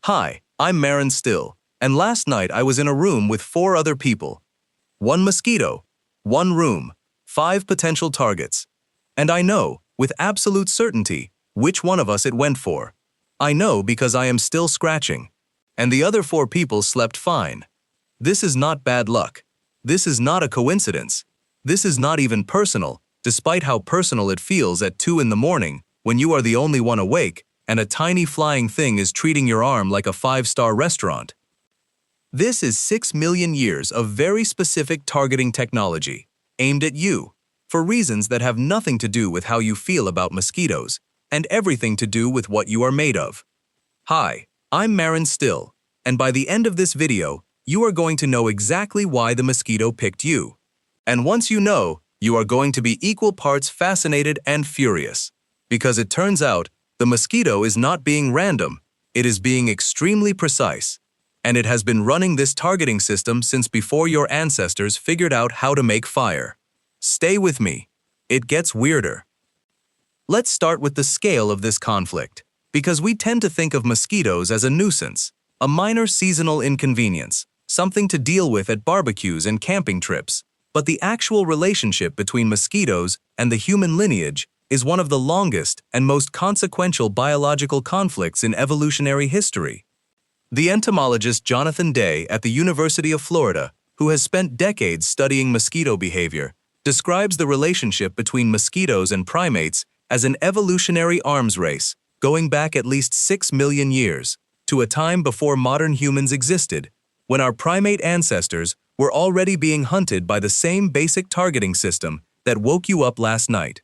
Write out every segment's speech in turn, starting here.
Hi, I'm Marin Still, and last night I was in a room with 4 other people. 1 mosquito, 1 room, 5 potential targets. And I know, with absolute certainty, which one of us it went for. I know because I am still scratching. And the other 4 people slept fine. This is not bad luck. This is not a coincidence. This is not even personal, despite how personal it feels at 2 in the morning, when you are the only one awake, and a tiny flying thing is treating your arm like a 5-star restaurant. This is 6 million years of very specific targeting technology, aimed at you, for reasons that have nothing to do with how you feel about mosquitoes, and everything to do with what you are made of. Hi, I'm Marin Still, and by the end of this video, you are going to know exactly why the mosquito picked you. And once you know, you are going to be equal parts fascinated and furious. Because it turns out, the mosquito is not being random, it is being extremely precise. And it has been running this targeting system since before your ancestors figured out how to make fire. Stay with me. It gets weirder. Let's start with the scale of this conflict, because we tend to think of mosquitoes as a nuisance, a minor seasonal inconvenience, something to deal with at barbecues and camping trips. But the actual relationship between mosquitoes and the human lineage is one of the longest and most consequential biological conflicts in evolutionary history. The entomologist Jonathan Day at the University of Florida, who has spent decades studying mosquito behavior, describes the relationship between mosquitoes and primates as an evolutionary arms race going back at least 6 million years, to a time before modern humans existed, when our primate ancestors were already being hunted by the same basic targeting system that woke you up last night.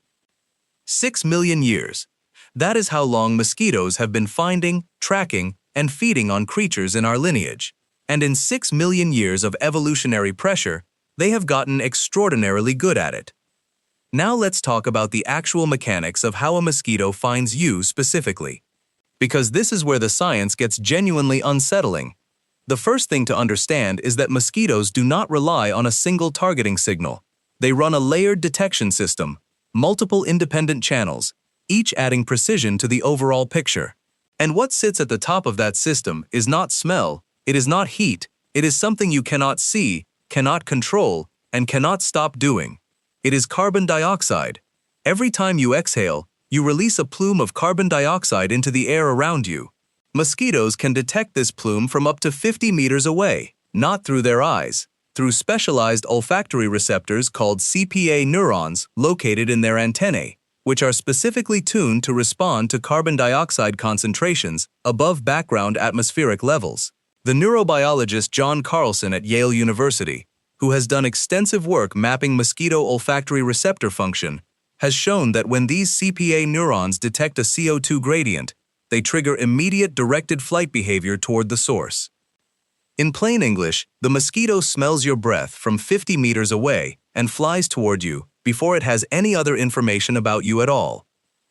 6 million years. That is how long mosquitoes have been finding, tracking, and feeding on creatures in our lineage. And in 6 million years of evolutionary pressure, they have gotten extraordinarily good at it. Now let's talk about the actual mechanics of how a mosquito finds you specifically. Because this is where the science gets genuinely unsettling. The first thing to understand is that mosquitoes do not rely on a single targeting signal. They run a layered detection system, multiple independent channels, each adding precision to the overall picture. And what sits at the top of that system is not smell, it is not heat, it is something you cannot see, cannot control, and cannot stop doing. It is carbon dioxide. Every time you exhale, you release a plume of carbon dioxide into the air around you. Mosquitoes can detect this plume from up to 50 meters away, not through their eyes, through specialized olfactory receptors called CPA neurons located in their antennae, which are specifically tuned to respond to carbon dioxide concentrations above background atmospheric levels. The neurobiologist John Carlson at Yale University, who has done extensive work mapping mosquito olfactory receptor function, has shown that when these CPA neurons detect a CO2 gradient, they trigger immediate directed flight behavior toward the source. In plain English, the mosquito smells your breath from 50 meters away and flies toward you before it has any other information about you at all.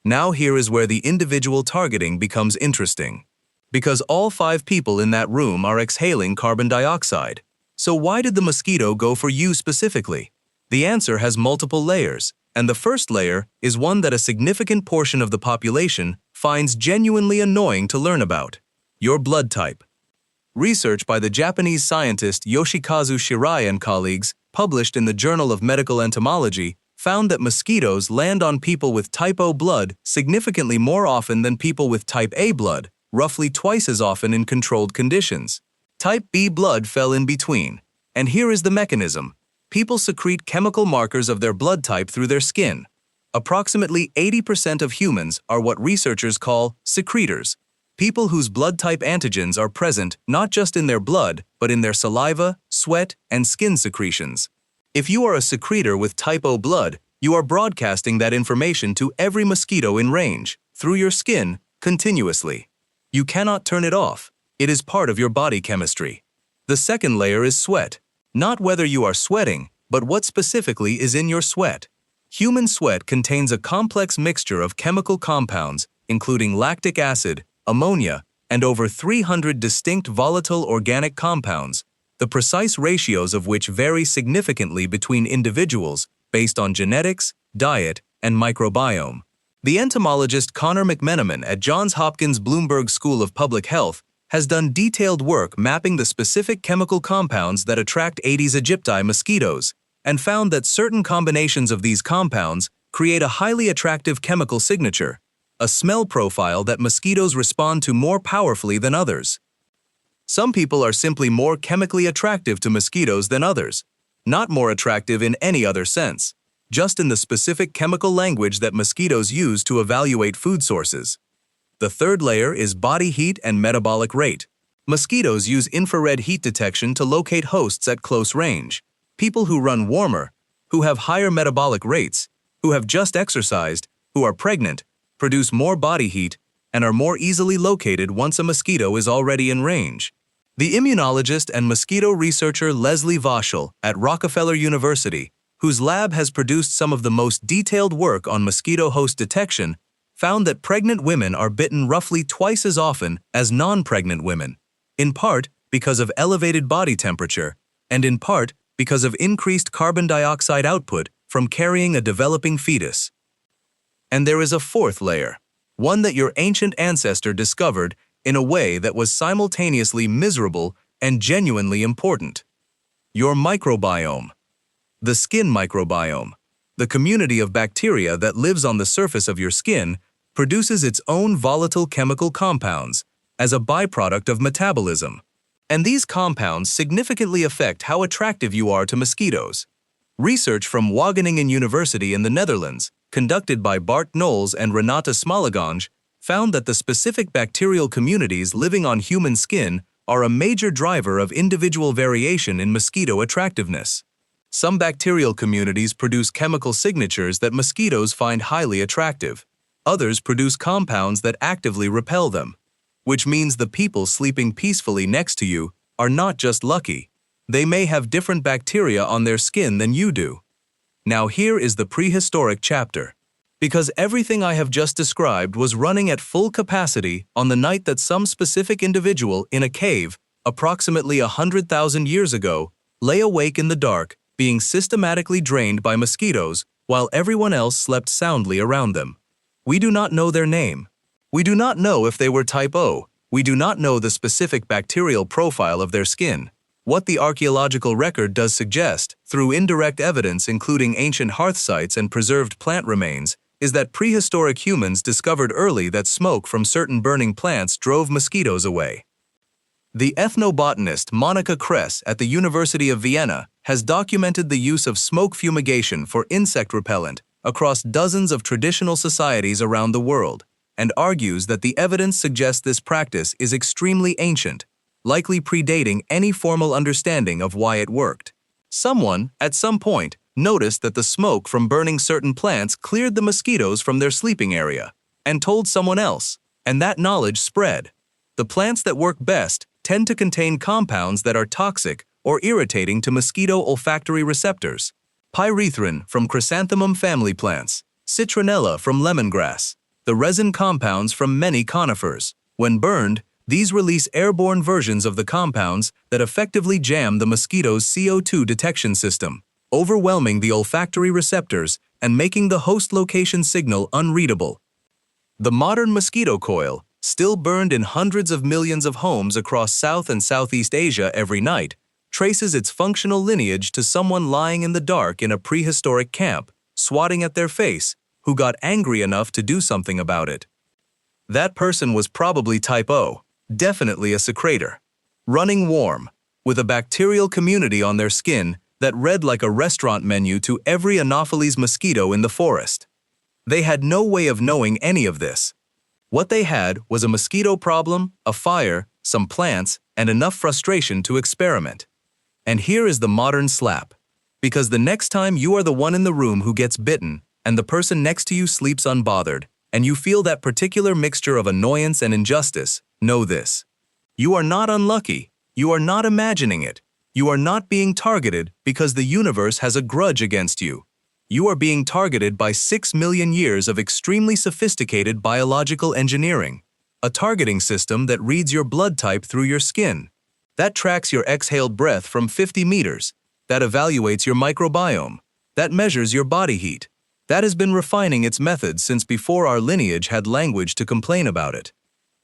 Now here is where the individual targeting becomes interesting. Because all 5 people in that room are exhaling carbon dioxide. So why did the mosquito go for you specifically? The answer has multiple layers, and the first layer is one that a significant portion of the population finds genuinely annoying to learn about: your blood type. Research by the Japanese scientist Yoshikazu Shirai and colleagues, published in the Journal of Medical Entomology, found that mosquitoes land on people with type O blood significantly more often than people with type A blood, roughly twice as often in controlled conditions. Type B blood fell in between. And here is the mechanism. People secrete chemical markers of their blood type through their skin. Approximately 80% of humans are what researchers call secretors, people whose blood type antigens are present not just in their blood, but in their saliva, sweat, and skin secretions. If you are a secretor with type O blood, you are broadcasting that information to every mosquito in range, through your skin, continuously. You cannot turn it off. It is part of your body chemistry. The second layer is sweat. Not whether you are sweating, but what specifically is in your sweat. Human sweat contains a complex mixture of chemical compounds, including lactic acid, ammonia, and over 300 distinct volatile organic compounds, the precise ratios of which vary significantly between individuals based on genetics, diet, and microbiome. The entomologist Connor McMenamin at Johns Hopkins Bloomberg School of Public Health has done detailed work mapping the specific chemical compounds that attract Aedes aegypti mosquitoes, and found that certain combinations of these compounds create a highly attractive chemical signature, a smell profile that mosquitoes respond to more powerfully than others. Some people are simply more chemically attractive to mosquitoes than others, not more attractive in any other sense, just in the specific chemical language that mosquitoes use to evaluate food sources. The third layer is body heat and metabolic rate. Mosquitoes use infrared heat detection to locate hosts at close range. People who run warmer, who have higher metabolic rates, who have just exercised, who are pregnant, produce more body heat, and are more easily located once a mosquito is already in range. The immunologist and mosquito researcher Leslie Vaushel at Rockefeller University, whose lab has produced some of the most detailed work on mosquito host detection, found that pregnant women are bitten roughly twice as often as non-pregnant women, in part because of elevated body temperature, and in part because of increased carbon dioxide output from carrying a developing fetus. And there is a fourth layer, one that your ancient ancestor discovered in a way that was simultaneously miserable and genuinely important. Your microbiome. The skin microbiome, the community of bacteria that lives on the surface of your skin, produces its own volatile chemical compounds as a byproduct of metabolism. And these compounds significantly affect how attractive you are to mosquitoes. Research from Wageningen University in the Netherlands, conducted by Bart Knowles and Renate Smalagange, found that the specific bacterial communities living on human skin are a major driver of individual variation in mosquito attractiveness. Some bacterial communities produce chemical signatures that mosquitoes find highly attractive. Others produce compounds that actively repel them, which means the people sleeping peacefully next to you are not just lucky. They may have different bacteria on their skin than you do. Now here is the prehistoric chapter. Because everything I have just described was running at full capacity on the night that some specific individual in a cave, approximately 100,000 years ago, lay awake in the dark, being systematically drained by mosquitoes, while everyone else slept soundly around them. We do not know their name. We do not know if they were type O. We do not know the specific bacterial profile of their skin. What the archaeological record does suggest, through indirect evidence including ancient hearth sites and preserved plant remains, is that prehistoric humans discovered early that smoke from certain burning plants drove mosquitoes away. The ethnobotanist Monika Kress at the University of Vienna has documented the use of smoke fumigation for insect repellent across dozens of traditional societies around the world, and argues that the evidence suggests this practice is extremely ancient, likely predating any formal understanding of why it worked. Someone, at some point, noticed that the smoke from burning certain plants cleared the mosquitoes from their sleeping area, and told someone else, and that knowledge spread. The plants that work best tend to contain compounds that are toxic or irritating to mosquito olfactory receptors. Pyrethrin from chrysanthemum family plants, citronella from lemongrass, the resin compounds from many conifers. When burned, these release airborne versions of the compounds that effectively jam the mosquito's CO2 detection system, overwhelming the olfactory receptors and making the host location signal unreadable. The modern mosquito coil, still burned in hundreds of millions of homes across South and Southeast Asia every night, traces its functional lineage to someone lying in the dark in a prehistoric camp, swatting at their face, who got angry enough to do something about it. That person was probably type O, definitely a secretor, running warm, with a bacterial community on their skin that read like a restaurant menu to every Anopheles mosquito in the forest. They had no way of knowing any of this. What they had was a mosquito problem, a fire, some plants, and enough frustration to experiment. And here is the modern slap. Because the next time you are the one in the room who gets bitten, and the person next to you sleeps unbothered, and you feel that particular mixture of annoyance and injustice, know this. You are not unlucky. You are not imagining it. You are not being targeted because the universe has a grudge against you. You are being targeted by 6 million years of extremely sophisticated biological engineering, a targeting system that reads your blood type through your skin, that tracks your exhaled breath from 50 meters, that evaluates your microbiome, that measures your body heat, that has been refining its methods since before our lineage had language to complain about it.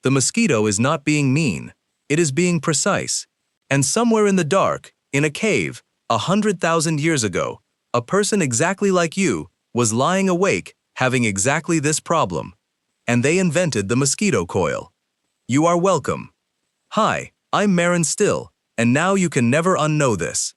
The mosquito is not being mean. It is being precise. And somewhere in the dark, in a cave, 100,000 years ago, a person exactly like you was lying awake having exactly this problem. And they invented the mosquito coil. You are welcome. Hi, I'm Marin Still, and now you can never unknow this.